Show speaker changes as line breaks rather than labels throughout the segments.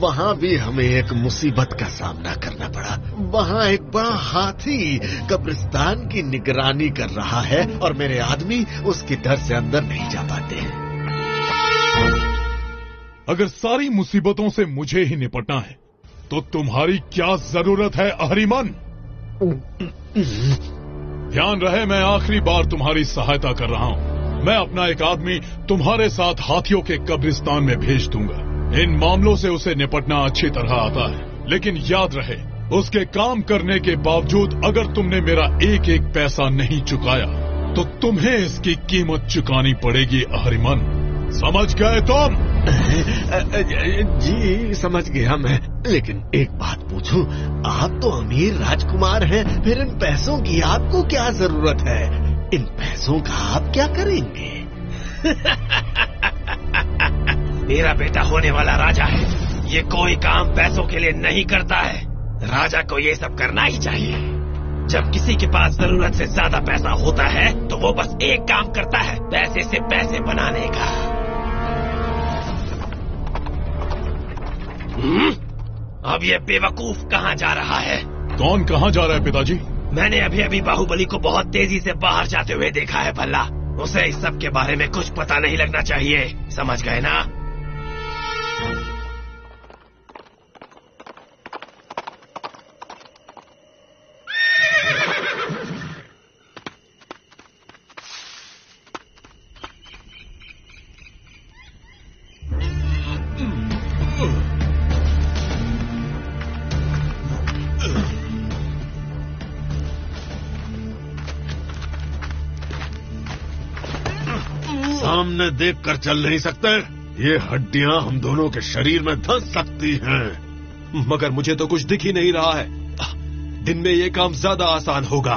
वहाँ भी हमें एक मुसीबत का सामना करना पड़ा। वहाँ एक बड़ा हाथी कब्रिस्तान की निगरानी कर रहा है और मेरे आदमी उसके डर से अंदर नहीं जा पाते।
अगर सारी मुसीबतों से मुझे ही निपटना है तो तुम्हारी क्या जरूरत है अहरिमन? ध्यान रहे, मैं आखिरी बार तुम्हारी सहायता कर रहा हूँ। मैं अपना एक आदमी तुम्हारे साथ हाथियों के कब्रिस्तान में भेज दूंगा। इन मामलों से उसे निपटना अच्छी तरह आता है, लेकिन याद रहे, उसके काम करने के बावजूद अगर तुमने मेरा एक एक पैसा नहीं चुकाया तो तुम्हें इसकी कीमत चुकानी पड़ेगी अहरिमन। समझ गए तुम?
जी समझ गया मैं, लेकिन एक बात पूछूं, आप तो अमीर राजकुमार हैं, फिर इन पैसों की आपको क्या जरूरत है? इन पैसों का आप क्या करेंगे?
मेरा बेटा होने वाला राजा है, ये कोई काम पैसों के लिए नहीं करता है। राजा को ये सब करना ही चाहिए। जब किसी के पास जरूरत से ज्यादा पैसा होता है तो वो बस एक काम करता है, पैसे से पैसे बनाने का। अब ये बेवकूफ कहाँ जा रहा है?
कौन कहाँ जा रहा है पिताजी?
मैंने अभी अभी बाहुबली को बहुत तेजी से बाहर जाते हुए देखा है भल्ला। उसे इस सब के बारे में कुछ पता नहीं लगना चाहिए, समझ गए ना?
सामने देखकर चल नहीं सकते? ये हड्डियां हम दोनों के शरीर में धंस सकती हैं।
मगर मुझे तो कुछ दिख ही नहीं रहा है। दिन में ये काम ज्यादा आसान होगा।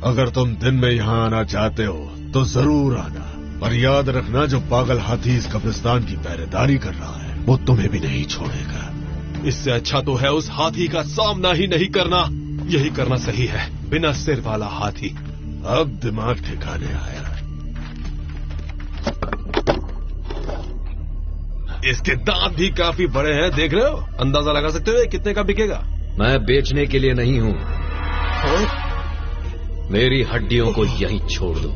अगर तुम दिन में यहाँ आना चाहते हो तो जरूर आना, पर याद रखना जो पागल हाथी इस कब्रिस्तान की पहरेदारी कर रहा है वो तुम्हें भी नहीं छोड़ेगा।
इससे अच्छा तो है उस हाथी का सामना ही नहीं करना। यही करना सही है, बिना सिर वाला हाथी।
अब दिमाग ठिकाने आया।
इसके दांत भी काफी बड़े हैं, देख रहे हो? अंदाजा लगा सकते हो कितने का बिकेगा?
मैं बेचने के लिए नहीं हूँ। मेरी हड्डियों को यहीं छोड़ दो।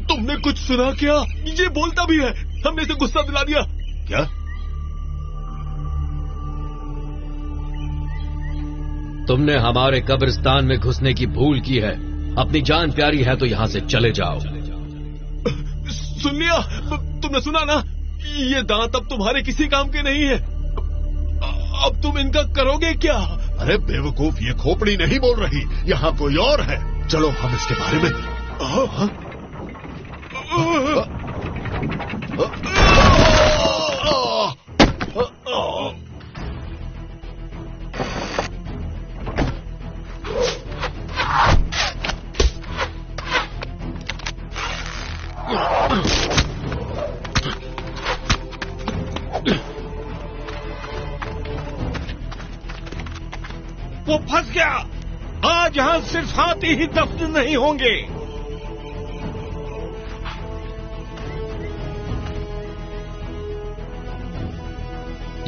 तुमने कुछ सुना क्या? ये बोलता भी है। हमने इसे गुस्सा दिला दिया।
क्या?
तुमने हमारे कब्रिस्तान में घुसने की भूल की है। अपनी जान प्यारी है तो यहाँ से चले जाओ।
सुन लिया? तुमने सुना ना? ये दांत अब तुम्हारे किसी काम के नहीं है। अब तुम इनका करोगे क्या?
अरे बेवकूफ, ये खोपड़ी नहीं बोल रही, यहाँ कोई और है। चलो हम इसके बारे में।
वो फंस गया। आज यहाँ सिर्फ हाथी ही दफन नहीं होंगे।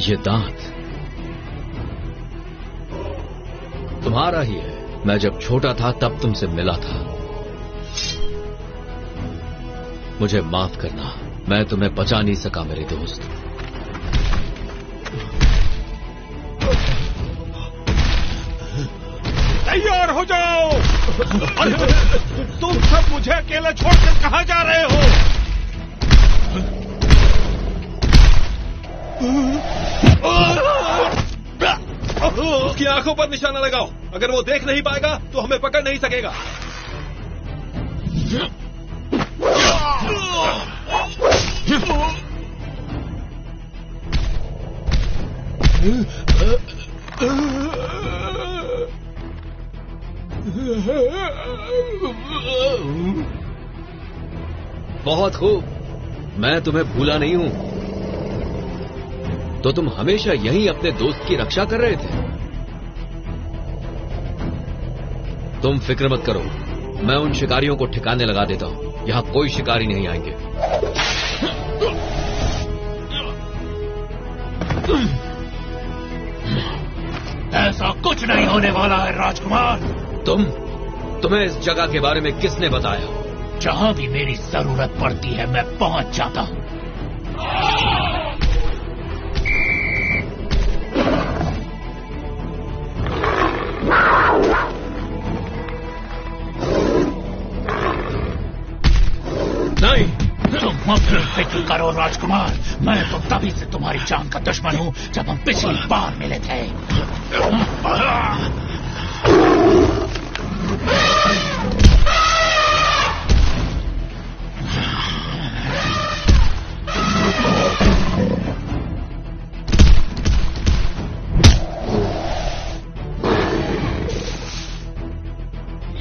ये दांत तुम्हारा ही है। मैं जब छोटा था तब तुमसे मिला था। मुझे माफ करना, मैं तुम्हें बचा नहीं सका मेरे दोस्त।
तैयार हो जाओ। तुम सब मुझे अकेला छोड़कर कहाँ जा रहे हो?
उसकी आंखों पर निशाना लगाओ। अगर वो देख नहीं पाएगा तो हमें पकड़ नहीं सकेगा।
बहुत खूब, मैं तुम्हें भूला नहीं हूं। तो तुम हमेशा यहीं अपने दोस्त की रक्षा कर रहे थे। तुम फिक्र मत करो, मैं उन शिकारियों को ठिकाने लगा देता हूं। यहां कोई शिकारी नहीं आएंगे।
ऐसा कुछ नहीं होने वाला है राजकुमार।
तुम्हें इस जगह के बारे में किसने बताया?
जहां भी मेरी जरूरत पड़ती है मैं पहुंच जाता हूं।
नहीं,
तुम मत फिक्र करो राजकुमार, मैं तो तभी से तुम्हारी जान का दुश्मन हूं जब हम पिछली बार मिले थे।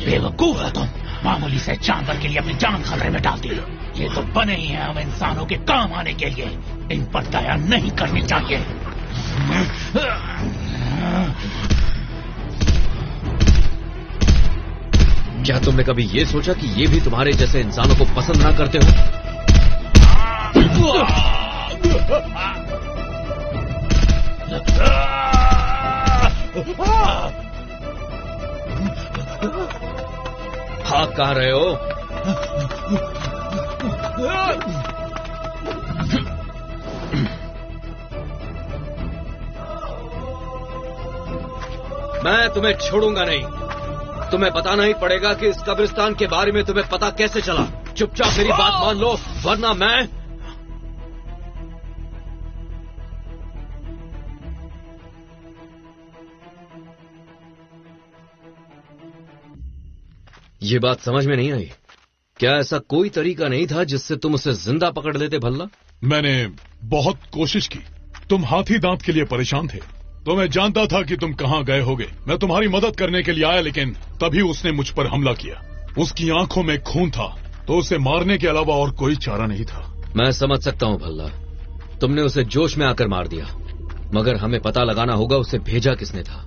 बेवकूफ हो तुम, मामूली से जानवर के लिए अपनी जान खतरे में डाल दी। ये तो बने ही हैं हम इंसानों के काम आने के लिए, इन पर दया नहीं करनी चाहिए।
क्या तुमने कभी ये सोचा कि ये भी तुम्हारे जैसे इंसानों को पसंद ना करते हो? भाग कहाँ रहे हो? मैं तुम्हें छोड़ूंगा नहीं। तुम्हें बताना ही पड़ेगा कि इस कब्रिस्तान के बारे में तुम्हें पता कैसे चला। चुपचाप मेरी बात मान लो, वरना मैं... ये बात समझ में नहीं आई। क्या ऐसा कोई तरीका नहीं था जिससे तुम उसे जिंदा पकड़ लेते भल्ला?
मैंने बहुत कोशिश की। तुम हाथी दांत के लिए परेशान थे, तो मैं जानता था कि तुम कहां गए होगे। मैं तुम्हारी मदद करने के लिए आया, लेकिन तभी उसने मुझ पर हमला किया। उसकी आंखों में खून था, तो उसे मारने के अलावा और कोई चारा नहीं था।
मैं समझ सकता हूं भल्ला, तुमने उसे जोश में आकर मार दिया, मगर हमें पता लगाना होगा उसे भेजा किसने था।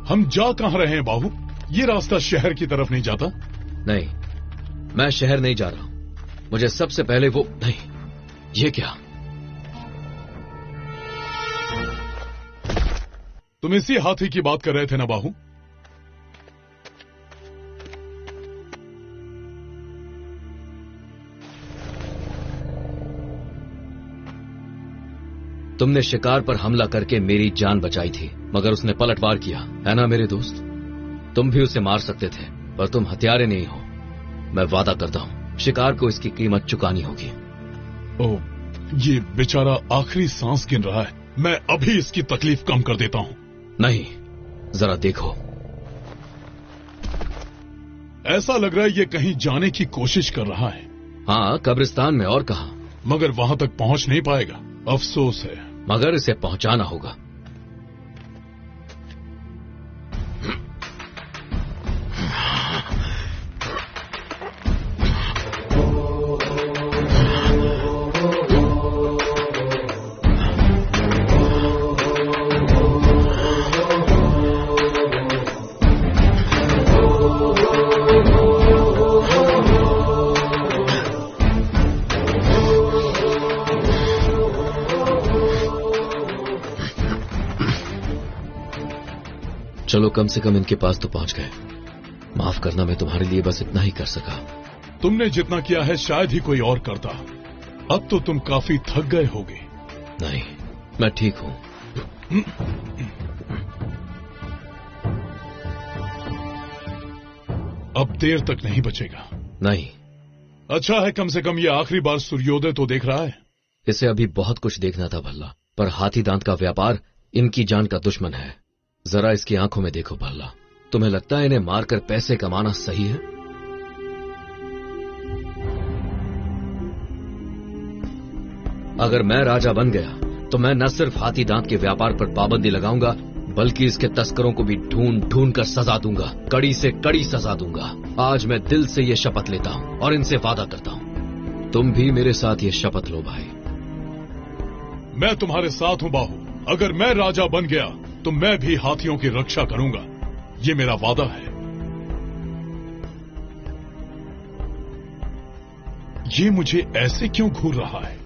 हम जा कहां रहे हैं बाहू? ये रास्ता शहर की तरफ नहीं जाता?
नहीं, मैं शहर नहीं जा रहा हूं। मुझे सबसे पहले वो... नहीं, ये क्या?
तुम इसी हाथी की बात कर रहे थे ना बाहू?
तुमने शिकार पर हमला करके मेरी जान बचाई थी, मगर उसने पलटवार किया, है ना मेरे दोस्त? तुम भी उसे मार सकते थे, पर तुम हत्यारे नहीं हो। मैं वादा करता हूं, शिकार को इसकी कीमत चुकानी होगी।
ओह, ये बेचारा आखिरी सांस गिन रहा है। मैं अभी इसकी तकलीफ कम कर देता हूं।
नहीं, जरा देखो।
ऐसा लग रहा है ये कहीं जाने की कोशिश कर रहा है।
हाँ, कब्रिस्तान में, और कहां?
मगर वहां तक पहुंच नहीं पाएगा। अफसोस है।
मगर इसे पहुंचाना होगा। चलो, कम से कम इनके पास तो पहुंच गए। माफ करना, मैं तुम्हारे लिए बस इतना ही कर सका।
तुमने जितना किया है शायद ही कोई और करता। अब तो तुम काफी थक गए होगे।
नहीं, मैं ठीक हूं।
अब देर तक नहीं बचेगा।
नहीं।
अच्छा है, कम से कम ये आखिरी बार सूर्योदय तो देख रहा है।
इसे अभी बहुत कुछ देखना था भल्ला, पर हाथी दांत का व्यापार इनकी जान का दुश्मन है। जरा इसकी आंखों में देखो भल्ला, तुम्हें लगता है इन्हें मारकर पैसे कमाना सही है? अगर मैं राजा बन गया तो मैं न सिर्फ हाथी दांत के व्यापार पर पाबंदी लगाऊंगा, बल्कि इसके तस्करों को भी ढूंढ ढूंढ कर सजा दूंगा, कड़ी से कड़ी सजा दूंगा। आज मैं दिल से ये शपथ लेता हूं और इनसे वादा करता हूं। तुम भी मेरे साथ ये शपथ लो भाई।
मैं तुम्हारे साथ हूं बाहू। अगर मैं राजा बन गया तो मैं भी हाथियों की रक्षा करूंगा। ये मेरा वादा है। ये मुझे ऐसे क्यों घूर रहा है?